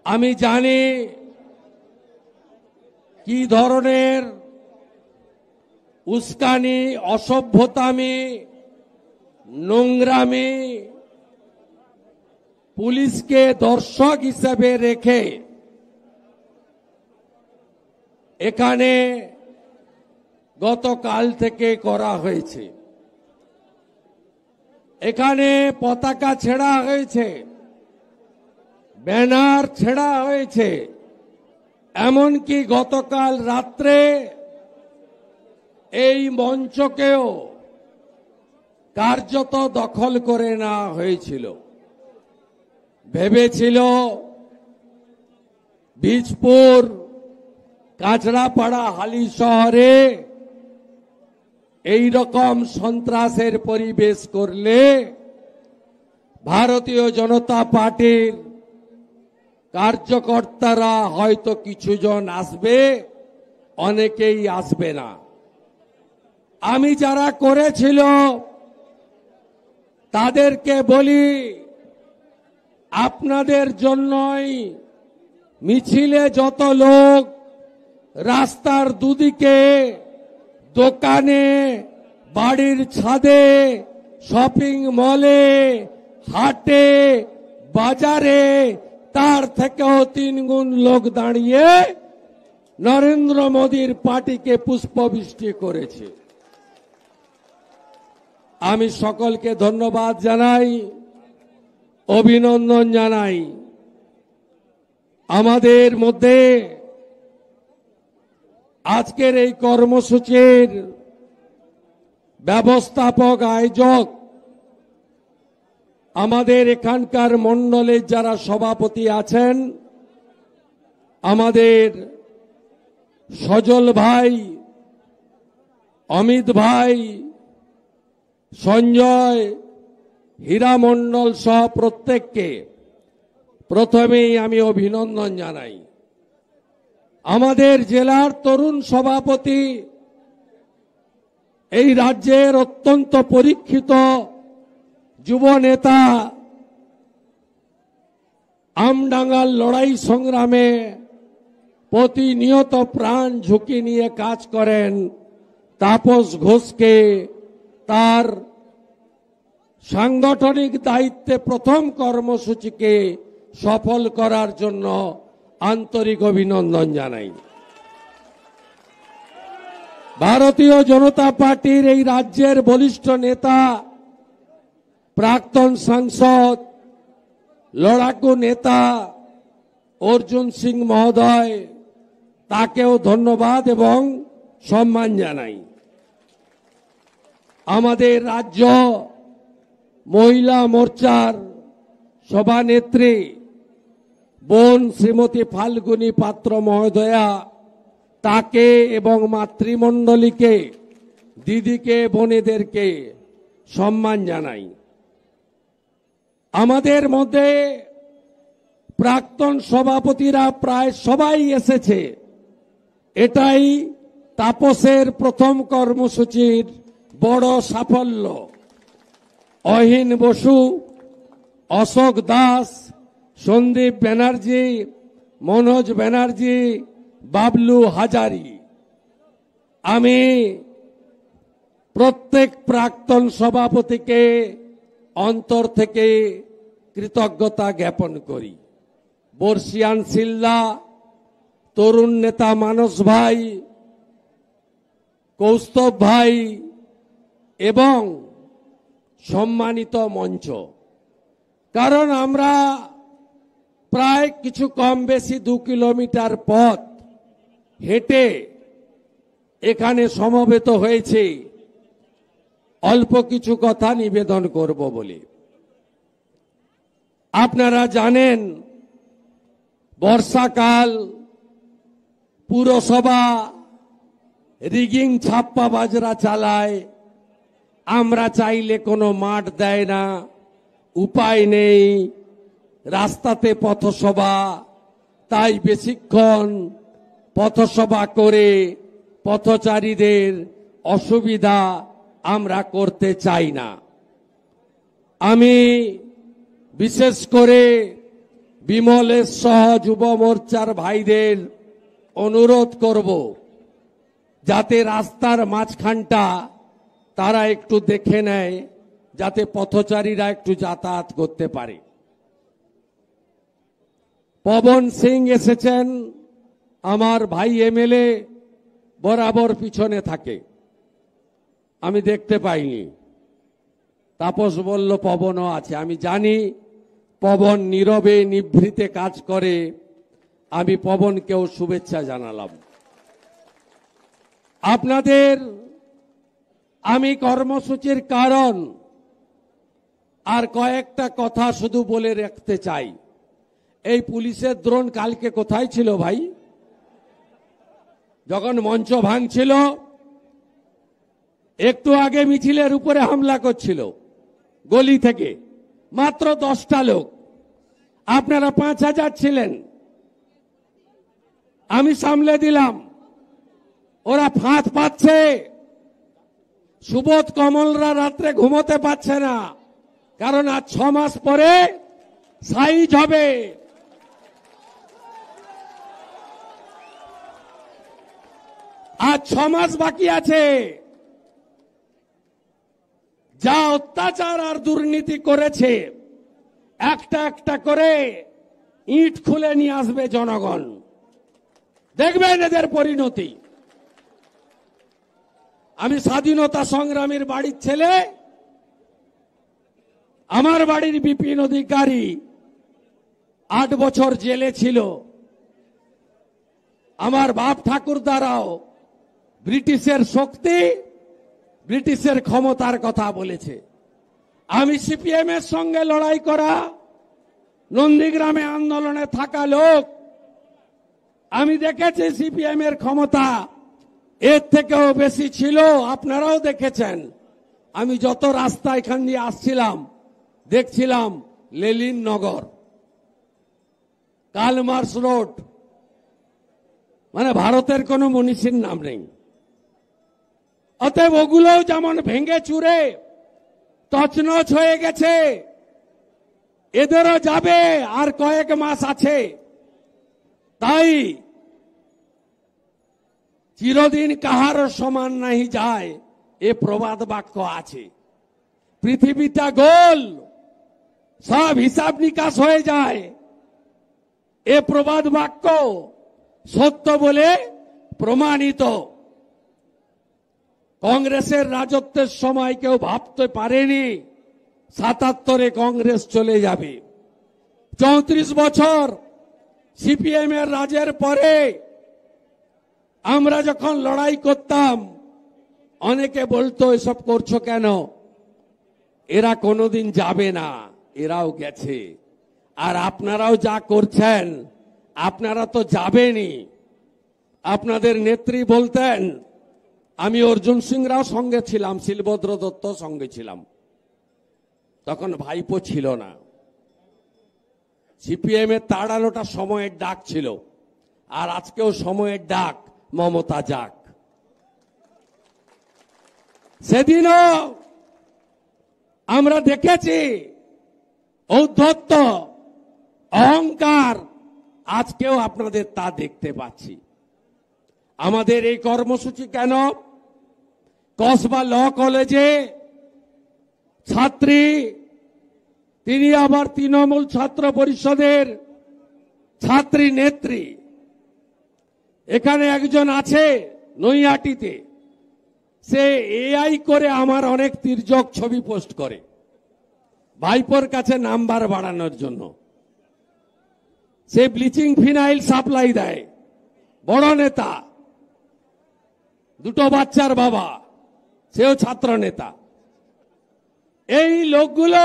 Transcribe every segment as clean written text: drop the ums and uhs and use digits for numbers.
আমি জানি কি ধরনের উস্কানি, অসভ্যতামি, নোংরামি পুলিশকে দর্শক হিসেবে রেখে এখানে গতকাল থেকে করা হয়েছে। এখানে পতাকা ছেঁড়া হয়েছে, ব্যানার ছেঁড়া হয়েছে, এমনকি গতকাল রাত্রে এই মঞ্চকেও কার্যত দখল করে নেওয়া হয়েছিল। ভেবেছিল বীজপুর, কাঁচড়াপাড়া, হালি শহরে এই রকম সন্ত্রাসের পরিবেশ করলে ভারতীয় জনতা পার্টির কার্যকর্তারা হয়তো কিছুজন আসবে, অনেকেই আসবে না। আমি যারা করেছিল তাদেরকে বলি, আপনাদের জন্যই মিছিলে যত লোক রাস্তার দুদিকে, দোকানে, বাড়ির ছাদে, শপিং মলে, হাটে, বাজারে তার থেকেও 3 গুণ লোক দাঁড়িয়ে নরেন্দ্র মোদীর পার্টিকে পুষ্পবৃষ্টি করেছে। আমি সকলকে ধন্যবাদ জানাই, অভিনন্দন জানাই। আমাদের মধ্যে আজকের এই কর্মসূচির ব্যবস্থাপক, আয়োজক, আমাদের এখানকার মণ্ডলের যারা সভাপতি আছেন, আমাদের সজল ভাই, অমিত ভাই, সঞ্জয়, হীরা মণ্ডল সহ প্রত্যেককে প্রথমেই আমি অভিনন্দন জানাই। আমাদের জেলার তরুণ সভাপতি, এই রাজ্যের অত্যন্ত পরীক্ষিত যুব নেতা, আমডাঙ্গার লড়াই সংগ্রামে প্রতিনিয়ত প্রাণ ঝুঁকি নিয়ে কাজ করেন তাপস ঘোষকে তার সাংগঠনিক দায়িত্বে প্রথম কর্মসূচিকে সফল করার জন্য আন্তরিক অভিনন্দন জানাই। ভারতীয় জনতা পার্টির এই রাজ্যের বলিষ্ঠ নেতা, প্রাক্তন সাংসদ, লড়াকু নেতা অর্জুন সিং মহোদয়, তাকেও ধন্যবাদ এবং সম্মান জানাই। আমাদের রাজ্য মহিলা মোর্চার সভানেত্রী বোন শ্রীমতী ফাল্গুনী পাত্র মহোদয়া, তাকে এবং মাতৃমণ্ডলীকে, দিদিকে, বোনেদেরকে সম্মান জানাই। আমাদের মধ্যে প্রাক্তন সভাপতিরা প্রায় সবাই এসেছে। এটাই তাপসের প্রথম কর্মসূচির বড় সাফল্য। অহিন বসু, অশোক দাস, সন্দীপ ব্যানার্জি, মনোজ ব্যানার্জি, বাবলু হাজারি, আমি প্রত্যেক প্রাক্তন সভাপতিকে অন্তর থেকে কৃতজ্ঞতা জ্ঞাপন করি। বর্ষিয়ান সিল্লা, তরুণ নেতা মানস ভাই, কৌস্তব ভাই এবং সম্মানিত মঞ্চ, কারণ আমরা প্রায় কিছু কম বেশি 2 কিলোমিটার পথ হেঁটে এখানে সমবেত হয়েছে অল্প কিছু কথা নিবেদন করব বলে। আপনারা জানেন বর্ষাকাল, পুরসভা রিগিং ছাপ্পা বাজরা চালায়, আমরা চাইলে কোনো মাঠ দেয় না, উপায় নেই, রাস্তাতে পথসভা, তাই বেশিক্ষণ পথসভা করে পথচারীদের অসুবিধা আমরা করতে চাই না। আমি বিশেষ করে বিমলেশ সহ যুব মোর্চার ভাইদের অনুরোধ করব যাতে রাস্তার মাঝখানটা তারা একটু দেখে নেয়, যাতে পথচারীরা একটু যাতায়াত করতে পারে। পবন সিং এসেছেন, আমার ভাই এমএলএ, বরাবর পিছনে থাকে, আমি দেখতে পাইনি। তাপস বলল পবনও আছে, আমি জানি পবন নীরবে নিভৃতে কাজ করে, আমি পবনকেও শুভেচ্ছা জানালাম। আপনাদের আমি কর্মসূচির কারণ আর কয়েকটা কথা শুধু বলে রাখতে চাই। এই পুলিশের দ্রোণ কালকে কোথায় ছিল ভাই? যখন মঞ্চ ভাঙছিল, একটু আগে মিছিলের উপরে হামলা করছিল গলি থেকে, মাত্র 10টা লোক, আপনারা 5000 ছিলেন, আমি সামলে দিলাম। ওরা ফাঁদ পাচ্ছে, সুবোধ কমলরা রাত্রে ঘুমোতে পারছে না, কারণ আজ 6 মাস পরে সাইজ হবে। আজ 6 মাস বাকি আছে। যা অত্যাচার আর দুর্নীতি করেছে, একটা একটা করে ইট খুলে নিয়ে আসবে জনগণ, দেখবেন এদের পরিণতি। আমি স্বাধীনতা সংগ্রামীর বাড়ির ছেলে, আমার বাড়ির বিপিন অধিকারী 8 বছর জেলে ছিল। আমার বাপ ঠাকুরদারাও ব্রিটিশের শক্তি, ব্রিটিশের ক্ষমতার কথা বলেছে। আমি সিপিএম এর সঙ্গে লড়াই করা, নন্দীগ্রামে আন্দোলনে থাকা লোক, আমি দেখেছি সিপিএম এর ক্ষমতা এর থেকেও বেশি ছিল, আপনারাও দেখেছেন। আমি যত রাস্তা এখান দিয়ে আসছিলাম দেখছিলাম লেলিন নগর, কালমার্স রোড, মানে ভারতের কোনো মনীষীর নাম নেই। অতএব ওগুলোও যেমন ভেঙে চুরে তছনছ হয়ে গেছে, এদেরও যাবে, আর কয়েক মাস আছে। তাই চিরদিন কাহার সমান নাহি যায়, এ প্রবাদ বাক্য আছে। পৃথিবীটা গোল, সব হিসাব নিকাশ হয়ে যায়, এ প্রবাদ বাক্য সত্য বলে প্রমাণিত। কংগ্রেসের রাজত্বের সময় কেউ ভাবতে পারেনি 77-এ কংগ্রেস চলে যাবে। 34 বছর সিপিএম এর রাজের পরে আমরা যখন লড়াই করতাম, অনেকে বলতো এসব করছো কেন, এরা কোনোদিন যাবে না, এরাও গেছে। আর আপনারাও যা করছেন, আপনারা তো যাবেনই। আপনাদের নেত্রী বলতেন, আমি অর্জুন সিং রাও সঙ্গে ছিলাম, শিলভদ্র দত্ত সঙ্গে ছিলাম, তখন ভাইপো ছিল না। সিপিএম এর তাড়ানোটা সময়ের ডাক ছিল, আর আজকেও সময়ের ডাক, মমতা যাক। সেদিনও আমরা দেখেছি ঔদ্ধত্য, অহংকার, আজকেও আপনাদের তা দেখতে পাচ্ছি। আমাদের এই কর্মসূচি কেন? কসবা ল কলেজে ছাত্রী, তিনি আবার তৃণমূল ছাত্র পরিষদের ছাত্রী নেত্রী। এখানে একজন আছে নৈহাটিতে, সে এআই করে আমার অনেক তির্যক ছবি পোস্ট করে ভাইপোর কাছে নাম্বার বাড়ানোর জন্য। সে ব্লিচিং ফিনাইল সাপ্লাই দেয়, বড় নেতা, 2 বাচ্চার বাবা, সেও ছাত্র নেতা। এই লোকগুলো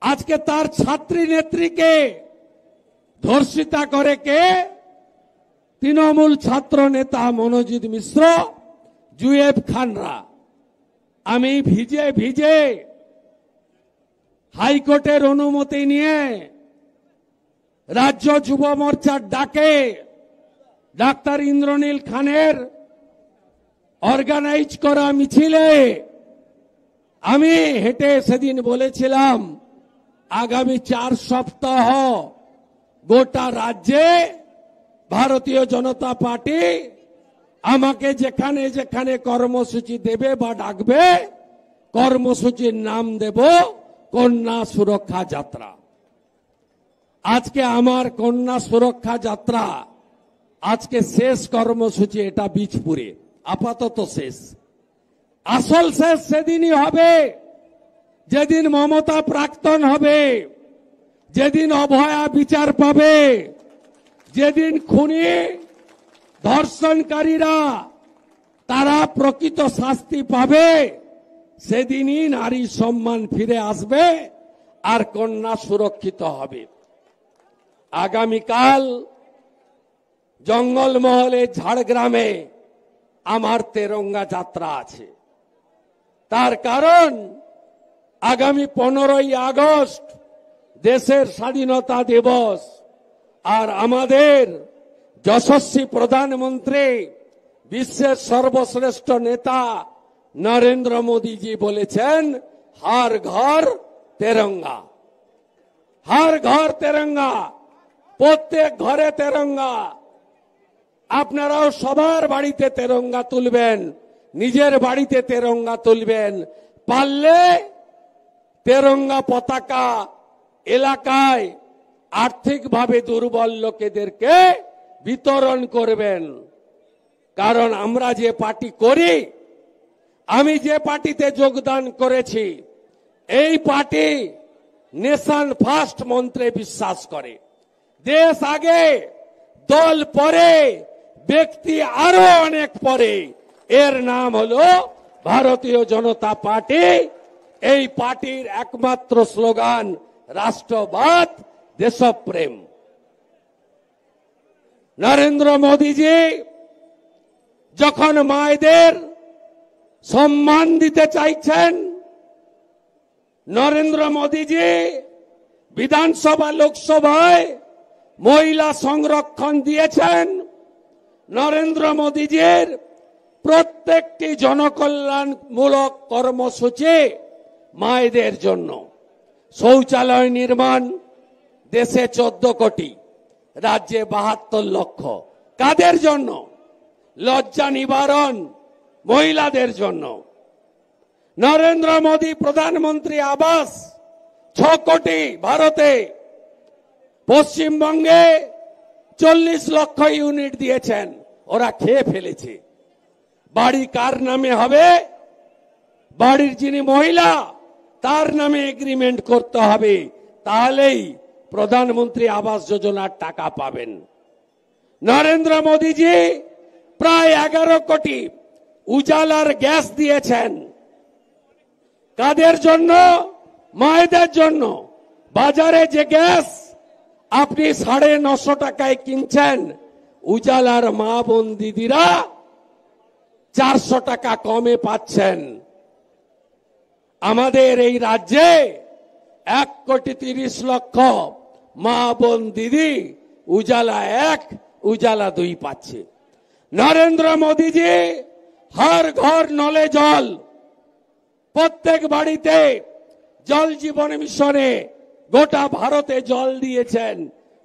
আজকে তার ছাত্রী নেত্রীকে ধর্ষিতা করে কে? তৃণমূল ছাত্র নেতা মনোজিৎ মিশ্র, জুয়েব খানরা। আমি ভিজে ভিজে হাইকোর্টের অনুমতি নিয়ে রাজ্য যুব মোর্চার ডাকে ডাক্তার ইন্দ্রনীল খানের অর্গানাইজ করা মিছিলে আমি হেঁটে সেদিন বলেছিলাম, আগামী 4 সপ্তাহ গোটা রাজ্যে ভারতীয় জনতা পার্টি আমাকে যেখানে যেখানে কর্মসূচি দেবে বা ডাকবে, কর্মসূচির নাম দেব কন্যা সুরক্ষা যাত্রা। আজকে আমার কন্যা সুরক্ষা যাত্রা আজকে শেষ কর্মসূচি, এটা বীজপুরে আপাতত শেষ। আসল শেষ সেদিনই হবে যেদিন মমতা প্রাক্তন হবে, যেদিন অভয়া বিচার পাবে, যেদিন খুনি ধর্ষণকারীরা তারা প্রকৃত শাস্তি পাবে, সেদিনই নারী সম্মান ফিরে আসবে আর কন্যা সুরক্ষিত হবে। আগামীকাল জঙ্গলমহলে ঝাড়গ্রামে আমার তেরঙ্গা যাত্রা আছে। তার কারণ আগামী 15ই আগস্ট দেশের স্বাধীনতা দিবস, আর আমাদের যশস্বী প্রধানমন্ত্রী, বিশ্বের সর্বশ্রেষ্ঠ নেতা নরেন্দ্র মোদীজি বলেছেন, হর ঘর তেরঙ্গা, হর ঘর তেরঙ্গা, প্রত্যেক ঘরে তেরঙ্গা। আপনারাও সবার বাড়িতে তেরঙ্গা তুলবেন, নিজের বাড়িতে তেরঙ্গা তুলবেন, পারলে তেরঙ্গা পতাকা এলাকায় আর্থিকভাবে দুর্বল লোকেদেরকে বিতরণ করবেন। কারণ আমরা যে পার্টি করি, আমি যে পার্টিতে যোগদান করেছি, এই পার্টি নেশন ফার্স্ট মন্ত্রে বিশ্বাস করে। দেশ আগে, দল পরে, ব্যক্তি আরো অনেক পরে। এর নাম হলো ভারতীয় জনতা পার্টি। এই পার্টির একমাত্র স্লোগান রাষ্ট্রবাদ, দেশপ্রেম। নরেন্দ্র মোদীজি যখন মায়েদের সম্মান দিতে চাইছেন, নরেন্দ্র মোদীজি বিধানসভা লোকসভায় মহিলা সংরক্ষণ দিয়েছেন, নরেন্দ্র মোদীজির প্রত্যেকটি জনকল্যাণমূলক কর্মসূচি মায়েদের জন্য। শৌচালয় নির্মাণ দেশে 14 কোটি, রাজ্যে 72 লক্ষ। কাদের জন্য? লজ্জা নিবারণ মহিলাদের জন্য। নরেন্দ্র মোদী প্রধানমন্ত্রী আবাস 6 কোটি ভারতে, পশ্চিমবঙ্গে 40 লক্ষ ইউনিট দিয়েছেন, ওরা খেয়ে ফেলেছে। বাড়ি কার নামে হবে? বাড়ির যিনি মহিলা তার নামে এগ্রিমেন্ট করতে হবে, তাহলেই প্রধানমন্ত্রী আবাস যোজনার টাকা পাবেন। নরেন্দ্র মোদীজি প্রায় 11 কোটি উজালার গ্যাস দিয়েছেন। কাদের জন্য? মায়েদের জন্য। বাজারে যে গ্যাস আপনি 950 টাকায় কিনছেন, উজালার মা বোন দিদিরা 400 টাকা কমে পাচ্ছেন। আমাদের এই রাজ্যে 1 কোটি 30 লক্ষ মা বোন দিদি উজালা 1, উজালা 2 পাচ্ছে। নরেন্দ্র মোদীজি হর ঘর নলে জল, প্রত্যেক বাড়িতে জল জীবন মিশনে গোটা ভারতে জল দিয়েছেন।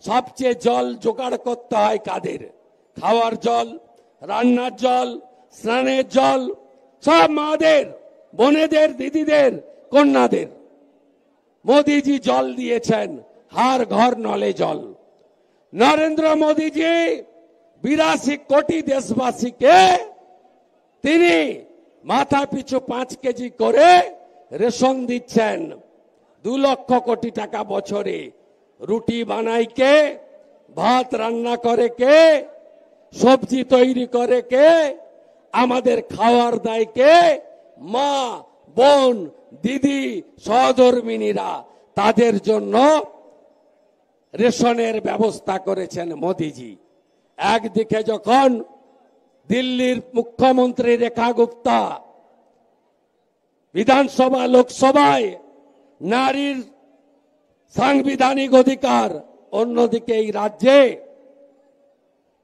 সবচেয়ে জল জোগাড় করতে হয় কাদের? খাওয়ার জল, রান্নার জল, স্নানের জল, সব মাদের, বোনেদের, দিদিদের, কন্যাদের। মোদীজি জল দিয়েছেন, হর ঘর নলে জল। নরেন্দ্র মোদীজি 82 কোটি দেশবাসীকে তিনি মাথা পিছু 5 কেজি করে রেশন দিচ্ছেন। 2 লক্ষ কোটি টাকা বছরে। রুটি বানায় কে? ভাত রান্না করে কে? সবজি তৈরি করে কে? আমাদের খাওয়ার দায় কে? মা, বোন, দিদি, সহধর্মিনীরা। তাদের জন্য রেশনের ব্যবস্থা করেছেন মোদীজি। একদিকে যখন দিল্লির মুখ্যমন্ত্রী রেখা গুপ্তা বিধানসভা লোকসভায় নারীর সাংবিধানিক অধিকার, অন্যদিকে এই রাজ্যে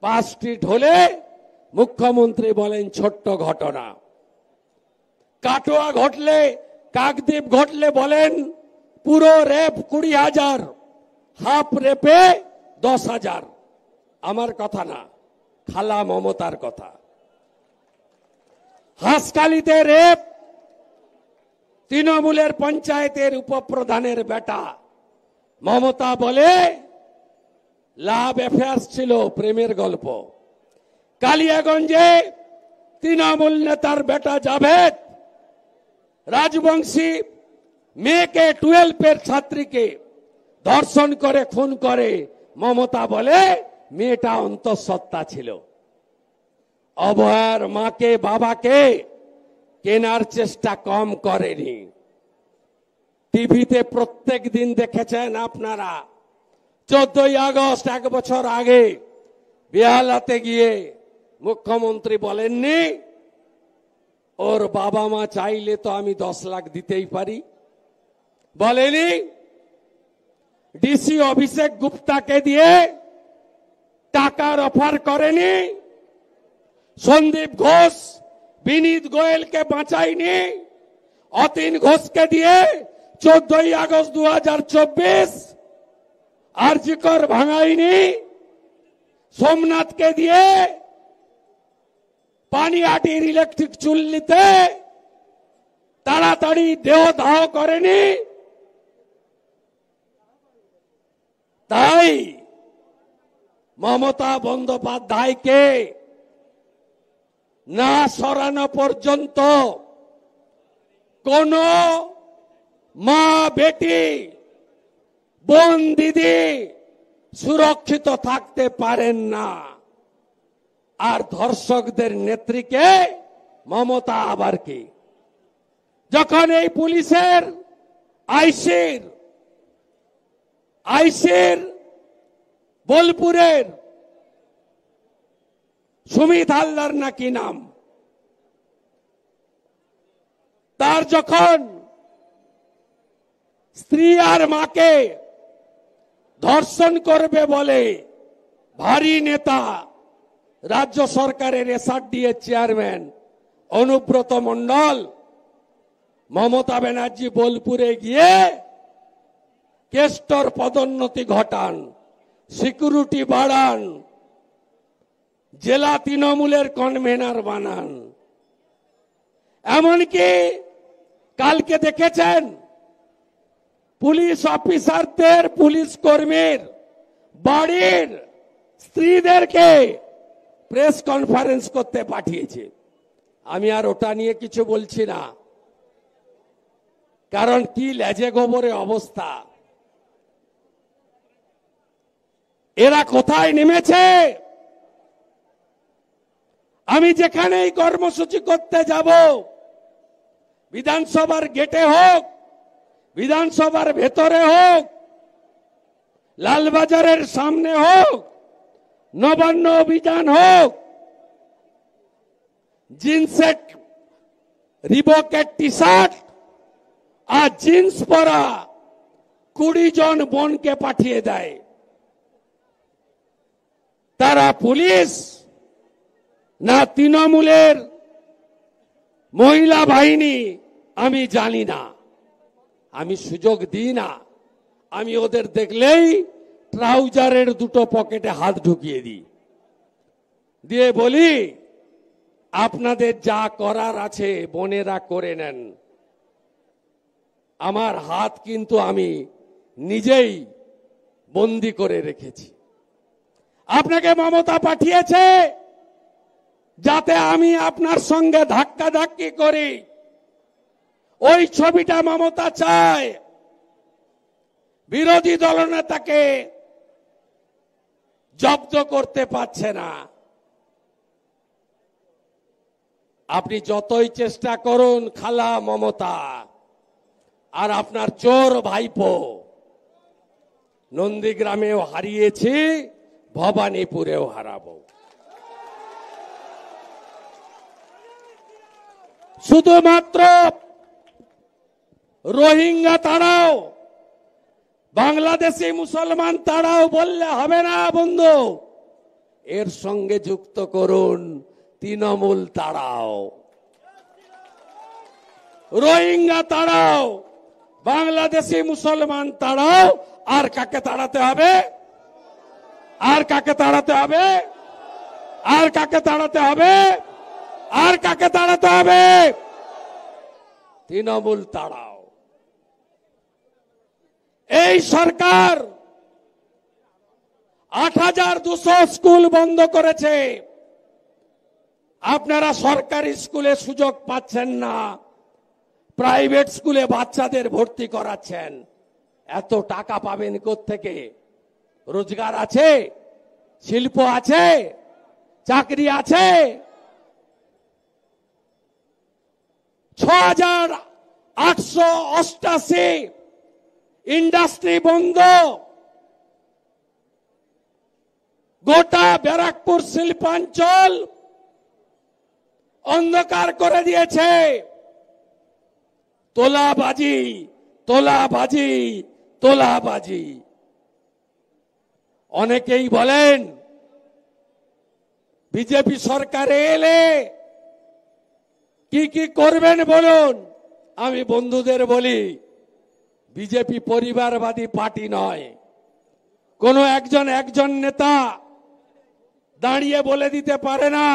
পাঁচটি ঢোলে মুখ্যমন্ত্রী বলেন ছোট্ট ঘটনা। কাটোয়া ঘটলে, কাকদ্বীপ ঘটলে বলেন পুরো রেপ 20,000, হাফ রেপে 10,000। আমার কথা না, খালা মমতার কথা। হাসখালিতে রেপ, তৃণমূলের পঞ্চায়েতের উপপ্রধানের বেটা। মমতা বলে লাভ অ্যাফেয়ার্স ছিল, প্রেমের গল্প। কালিয়াগঞ্জে তৃণমূল নেতার বেটা জাভেদ রাজবংশী মেয়েকে 12 ছাত্রীকে ধর্ষণ করে খুন করে। মমতা বলে মেয়েটা অন্তঃসত্ত্বা ছিল। অভয়ার মাকে বাবাকে কেনার চেষ্টা কম করেনি। টিভিতে প্রত্যেক দিন দেখেছেন আপনারা। 14ই আগস্ট 1 বছর আগে বেহালাতে গিয়ে মুখ্যমন্ত্রী বলেননি ওর বাবা মা চাইলে তো আমি 10 লাখ দিতেই পারি? বলেনি? ডিসি অভিষেক গুপ্তাকে দিয়ে টাকার অফার করেনি? সন্দীপ ঘোষ বিনীত গোয়েলকে বাঁচায়নি? অতীন ঘোষকে দিয়ে 14ই আগস্ট 2024 আরজি কর ভাঙায়নি? সোমনাথকে দিয়ে পানিহাটির ইলেকট্রিক চুল্লিতে তাড়াতাড়ি দেহদাহ করেনি? তাই মমতা বন্দ্যোপাধ্যায়কে না সরানো পর্যন্ত কোন মা বেটি বোন দিদি সুরক্ষিত থাকতে পারেন না। আর ধর্ষকদের নেত্রীকে মমতা আবার কি? যখন এই পুলিশের আইসির বোলপুরের সুমিত হালদার নাকি নাম, তার যখন স্ত্রী আর মাকে ধর্ষণ করবে বলে ভারী নেতা রাজ্য সরকারের এসআরডিএ চেয়ারম্যান অনুব্রত মণ্ডল মমতা ব্যানার্জি বোলপুরে গিয়ে কেষ্টর পদোন্নতি ঘটান, সিকিউরিটি বাড়ান, জেলা তৃণমূলের কনভেনার বানান। এমনকি কালকে দেখেছেন পুলিশ অফিসারদের, পুলিশ কর্মীর বাড়ির স্ত্রীদেরকে প্রেস কনফারেন্স করতে পাঠিয়েছে। আমি আর ওটা নিয়ে কিছু বলছি না, কারণ কি লেজে গোবরে অবস্থা। এরা কোথায় নেমেছে? আমি যেখানেই কর্মসূচি করতে যাব, বিধানসভার গেটে হোক, বিধানসভার ভেতরে হোক, লালবাজারের সামনে হোক, নবান্ন অভিযান হোক, জিন্সের রিবকের টি শার্ট আর জিন্স পরা 20 জন বোনকে পাঠিয়ে দেয়। তারা পুলিশ না তৃণমূলের মহিলা বাহিনী আমি জানি না, আমি সুযোগ দিই না। আমি ওদের দেখলেই ট্রাউজারের দুটো পকেটে হাত ঢুকিয়ে দিই, দিয়ে বলি আপনাদের যা করার আছে বোনেরা করে নেন। আমার হাত কিন্তু আমি নিজেই বন্দি করে রেখেছি। আপনাকে মমতা পাঠিয়েছে যাতে আমি আপনার সঙ্গে ধাক্কাধাক্কি করি। ওই ছবিটা মমতা চায়। বিরোধী দলনেতাকে জব্দ করতে পারছে না। আপনি যতই চেষ্টা করুন খালা মমতা, আর আপনার চোর ভাইপো নন্দীগ্রামেও হারিয়েছি, ভবানীপুরেও হারাবো। শুধুমাত্র রোহিঙ্গা তাড়াও, বাংলাদেশি মুসলমান তাড়াও বললে হবে না বন্ধু, এর সঙ্গে যুক্ত করুন তৃণমূল তাড়াও। রোহিঙ্গা তাড়াও, বাংলাদেশি মুসলমান তাড়াও। আর কাকে তাড়াতে হবে? আর কাকে তাড়াতে হবে? আর কাকে তাড়াতে হবে? আর কাকে তাড়াতে হবে? তৃণমূল তাড়াও। এই সরকার ৮,২০০ স্কুল বন্ধ করেছে। আপনারা সরকারি স্কুলে সুযোগ পাচ্ছেন না, প্রাইভেট স্কুলে বাচ্চাদের ভর্তি করাচ্ছেন। এত টাকা পাবেন কোত্থেকে? রোজগার আছে? শিল্প আছে? চাকরি আছে? ৬,৮৮৮ ইন্ডাস্ট্রি বন্ধ। গোটা ব্যারাকপুর শিল্পাঞ্চল অন্ধকার করে দিয়েছে। তোলাবাজি, তোলাবাজি, তোলাবাজি। অনেকেই বলেন বিজেপি সরকারে এলে কি কি করবেন বলুন। আমি বন্ধুদের বলি, বিজেপি পরিবারবাদী পার্টি নয়। কোন একজন নেতা দাঁড়িয়ে বলে দিতে পারে না।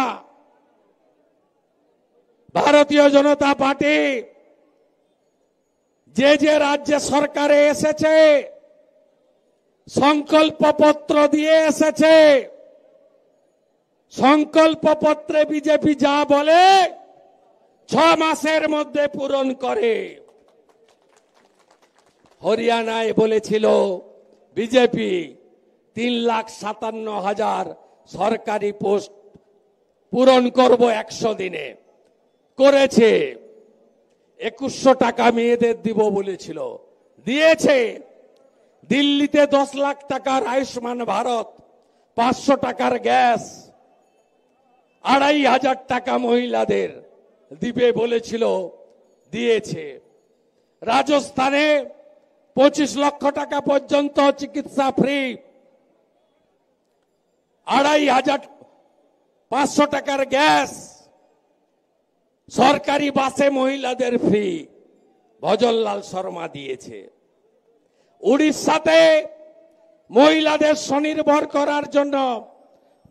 ভারতীয় জনতা পার্টি যে যে রাজ্যে সরকারে এসেছে সংকল্পপত্র দিয়ে এসেছে। সংকল্পপত্রে বিজেপি যা বলে 6 মাসের মধ্যে পূরণ করে। হরিয়ানায় বলেছিল বিজেপি 3,57,000 সরকারি পোস্ট পূরণ করব 100 দিনে। করেছে। 2100 টাকা মেয়েদের দিব বলেছিল, দিয়েছে। দিল্লিতে 10 লাখ টাকার আয়ুষ্মান ভারত, 500 টাকার গ্যাস, 2,500 টাকা মহিলাদের দিবে বলেছিল, দিয়েছে। রাজস্থানে 25 লক্ষ টাকা পর্যন্ত চিকিৎসা ফ্রি, 2,500 টাকার গ্যাস, সরকারি বাসে মহিলাদের ফ্রি, ভজনলাল শর্মা দিয়েছে। উড়িষ্যাতে মহিলাদের স্বনির্ভর করার জন্য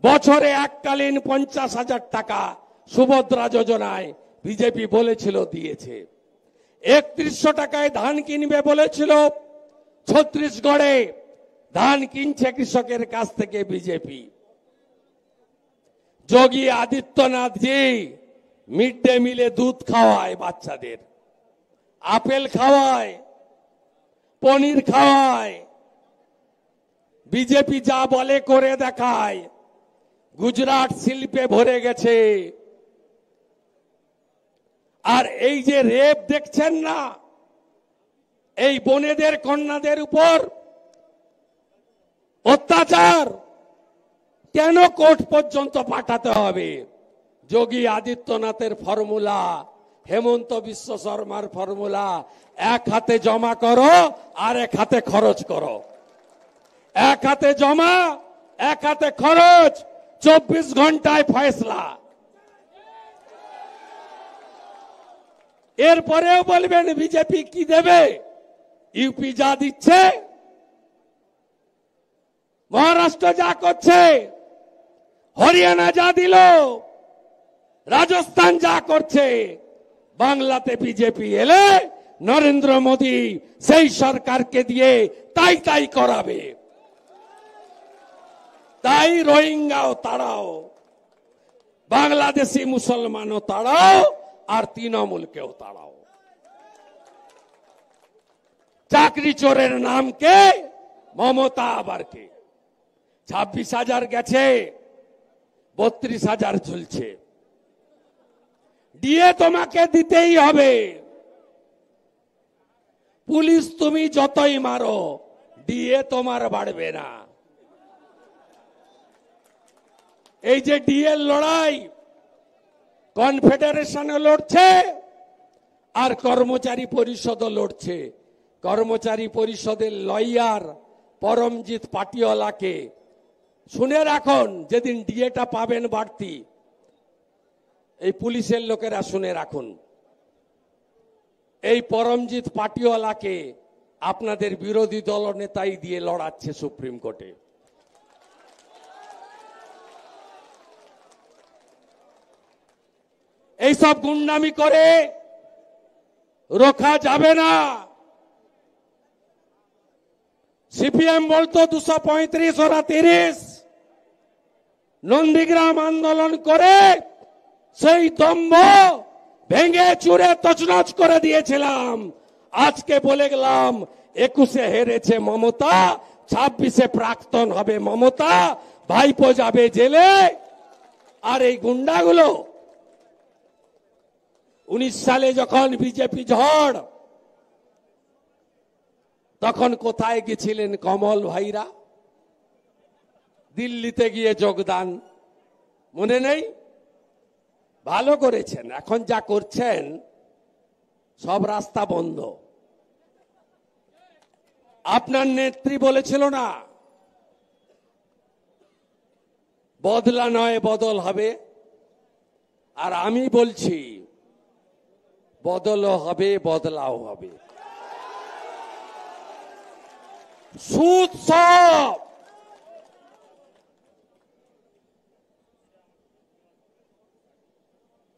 বছরে এককালীন 50,000 টাকা সুভদ্রা যোজনায় বিজেপি বলেছিল, দিয়েছে। 3100 টাকায় ধান কিনবে বলেছিল, ছত্তিশগড়ে ধান কিনছে কৃষকের কাছ থেকে বিজেপি। যোগী আদিত্যনাথজি মিড ডে মিলে দুধ খাওয়ায় বাচ্চাদের, আপেল খাওয়ায়, পনির খাওয়ায়। বিজেপি যা বলে করে দেখায়। গুজরাট শিল্পে ভরে গেছে। আর এই যে রেপ দেখছেন না, এই বোনেদের কন্যাদের উপর অত্যাচার, কেন কোর্ট পর্যন্ত পাঠাতে হবে? যোগী আদিত্যনাথের ফর্মুলা, হেমন্ত বিশ্ব শর্মার ফর্মুলা, এক হাতে জমা করো আর এক হাতে খরচ করো। এক হাতে জমা, এক হাতে খরচ, 24 ঘন্টায় ফয়সলা। এরপরেও বলবেন বিজেপি কি দেবে? ইউপি যা দিচ্ছে, মহারাষ্ট্র যা করছে, হরিয়ানা যা দিল, রাজস্থান যা করছে, বাংলাতে বিজেপি এলে নরেন্দ্র মোদী সেই সরকারকে দিয়ে তাই তাই করাবে। তাই রোহিঙ্গাও তাড়াও, বাংলাদেশি মুসলমানও তাড়াও, আর তৃণমূলকেও তাড়াও। চাকরি চোরের নাম কে? মমতা। আবার কে? 26,000 গেছে, 32,000 চলছে। ডিএ তোমাকে দিতেই হবে। পুলিশ তুমি যতই মারো, ডিএ তোমার বাড়বে না। এই যে ডিএ লড়াই, কনফেডারেশনও লড়ছে আর কর্মচারী পরিষদও লড়ছে। কর্মচারী পরিষদের লয়ার পরমজিৎ পাটিওয়ালাকে শুনে রাখুন, যেদিন ডিএটা পাবেন বাড়তি, এই পুলিশের লোকেরা শুনে রাখুন, এই পরমজিৎ পাটিওয়ালাকে আপনাদের বিরোধী দলনেতাই দিয়ে লড়াচ্ছে সুপ্রিম কোর্টে। এইসব গুন্ডামি করে রোখা যাবে না। সিপিএম বলতো 235 ওরা 30, নন্দীগ্রাম আন্দোলন করে সেই দম্ভ ভেঙে চুরে তছনছ করে দিয়েছিলাম। আজকে বলে গেলাম 21-এ হেরেছে মমতা, 26-এ প্রাক্তন হবে মমতা, ভাইপো যাবে জেলে। আর এই গুন্ডাগুলো 19 সালে যখন বিজেপি ঝড়, তখন কোথায় গেছিলেন কমল ভাইরা? দিল্লিতে গিয়ে যোগদান, মনে নেই? ভালো করেছেন। এখন যা করছেন সব রাস্তা বন্ধ। আপনার নেত্রী বলেছিল না বদলা নয় বদল হবে, আর আমি বলছি বদলও হবে বদলাও হবে। সুদ সব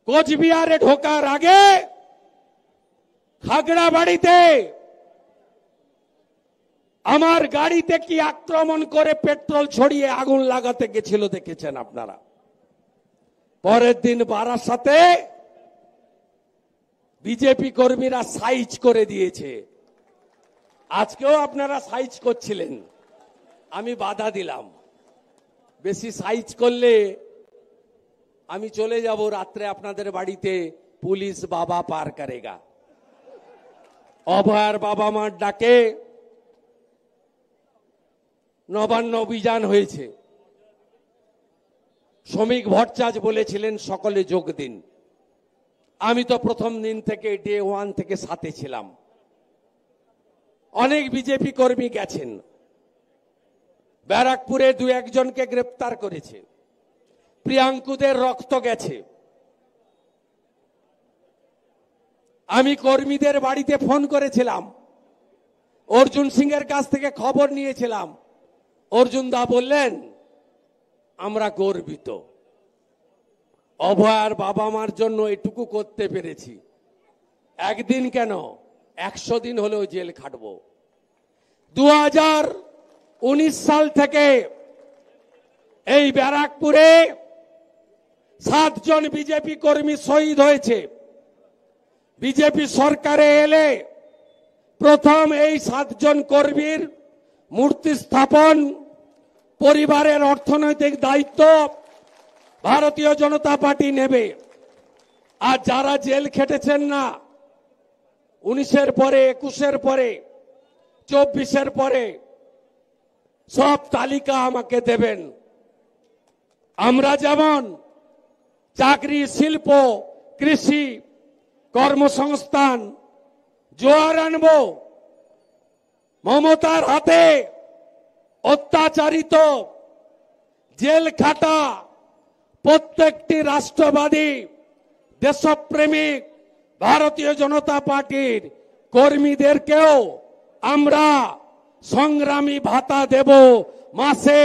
কোচবিহারে ঢোকার আগে খাগড়াবাড়িতে আমার গাড়িতে কি আক্রমণ করে পেট্রোল ছড়িয়ে আগুন লাগাতে গেছিল দেখেছেন আপনারা। পরের দিন বারাসাতে বিজেপি কর্মীরা সাইজ করে দিয়েছে। আজকেও আপনারা সাইজ করছিলেন, আমি বাধা দিলাম। বেশি সাইজ করলে আমি চলে যাব রাত্রে আপনাদের বাড়িতে, পুলিশ বাবা পার করেগা। অভয়ার বাবা মার ডাকে নবান্ন অভিযান হয়েছে। শ্রমিক ভট্টাচার্য বলেছিলেন সকলে যোগ দিন। আমি তো প্রথম দিন থেকে ডে 1 থেকে সাথে ছিলাম। অনেক বিজেপি কর্মী গেছেন, ব্যারাকপুরে 2-1 জনকে গ্রেপ্তার করেছে, প্রিয়াঙ্কুদের রক্ত গেছে। আমি কর্মীদের বাড়িতে ফোন করেছিলাম, অর্জুন সিং এর কাছ থেকে খবর নিয়েছিলাম। অর্জুন দা বললেন আমরা গর্বিত, অভয়ার বাবা মার জন্য এটুকু করতে পেরেছি। একদিন কেন, 100 দিন হলেও জেল খাটবো। 2019 সাল থেকে এই ব্যারাকপুরে 7 জন বিজেপি কর্মী শহীদ হয়েছে। বিজেপি সরকারে এলে প্রথম এই 7 জন কর্মীর মূর্তি স্থাপন, পরিবারের অর্থনৈতিক দায়িত্ব ভারতীয় জনতা পার্টি নেবে। আর যারা জেল খেটেছেন না, 19-এর পরে, 21-এর পরে, 24-এর পরে, সব তালিকা আমাকে দেবেন। আমরা যেমন চাকরি, শিল্প, কৃষি, কর্মসংস্থান জোয়ার আনব, মমতার হাতে অত্যাচারিত, জেল খাটা প্রত্যেকটি রাষ্ট্রবাদী, দেশপ্রেমিক ভারতীয় জনতা পার্টির কর্মীদেরকেও আমরা সংগ্রামী ভাতা দেব, মাসে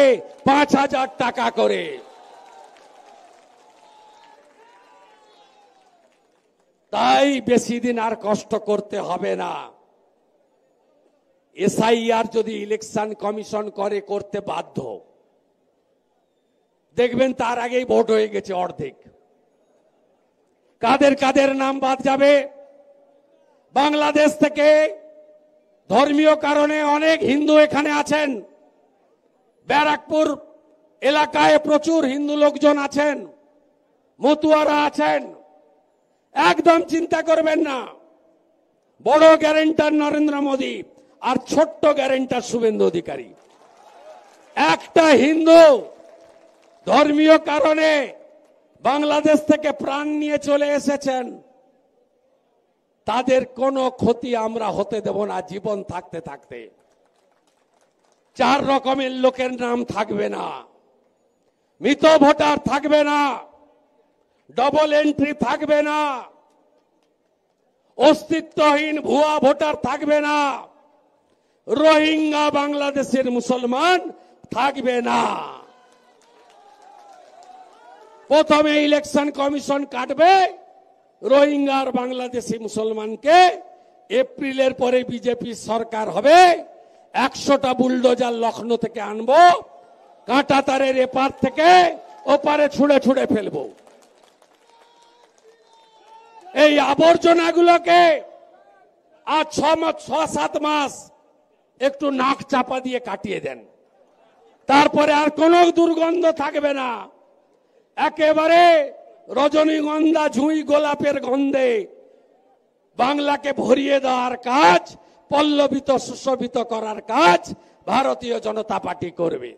5,000 টাকা করে। তাই বেশি দিন আর কষ্ট করতে হবে না। এসআইআর যদি ইলেকশন কমিশন করে, করতে বাধ্য, দেখবেন তার আগেই ভোট হয়ে গেছে অর্ধেক। কাদের কাদের নাম বাদ যাবে? বাংলাদেশ থেকে ধর্মীয় কারণে অনেক হিন্দু এখানে আছেন, ব্যারাকপুর এলাকায় প্রচুর হিন্দু লোকজন আছেন, মতুয়ারা আছেন। একদম চিন্তা করবেন না, বড় গ্যারেন্টার নরেন্দ্র মোদী আর ছোট্ট গ্যারেন্টার শুভেন্দু অধিকারী। একটা হিন্দু ধর্মীয় কারণে বাংলাদেশ থেকে প্রাণ নিয়ে চলে এসেছেন, তাদের কোনো ক্ষতি আমরা হতে দেব না। জীবন থাকতে থাকতে 4 রকমের লোকের নাম থাকবে না, মৃত ভোটার থাকবে না, ডবল এন্ট্রি থাকবে না, অস্তিত্বহীন ভুয়া ভোটার থাকবে না, রোহিঙ্গা বাংলাদেশের মুসলমান থাকবে না। প্রথমে ইলেকশন কমিশন কাটবে রোহিঙ্গার বাংলাদেশি মুসলমানকে, এপ্রিলের পরে বিজেপি সরকার হবে, 100টা বুলডোজার লখনৌ থেকে আনবো, কাঁটা তারের এপার থেকে ওপারে ছুঁড়ে ছুঁড়ে ফেলবো। এই আবর্জনাগুলোকে আর 6-7 মাস একটু নাক চাপা দিয়ে কাটিয়ে দেন, তারপরে আর কোনো দুর্গন্ধ থাকবে না। একেবারে রজনীগন্ধা ঝুঁই গোলাপের গন্ধে বাংলাকে ভরিয়ে দেওয়ার কাজ, পল্লবিত সুশোভিত করার কাজ ভারতীয় জনতা পার্টি করবে।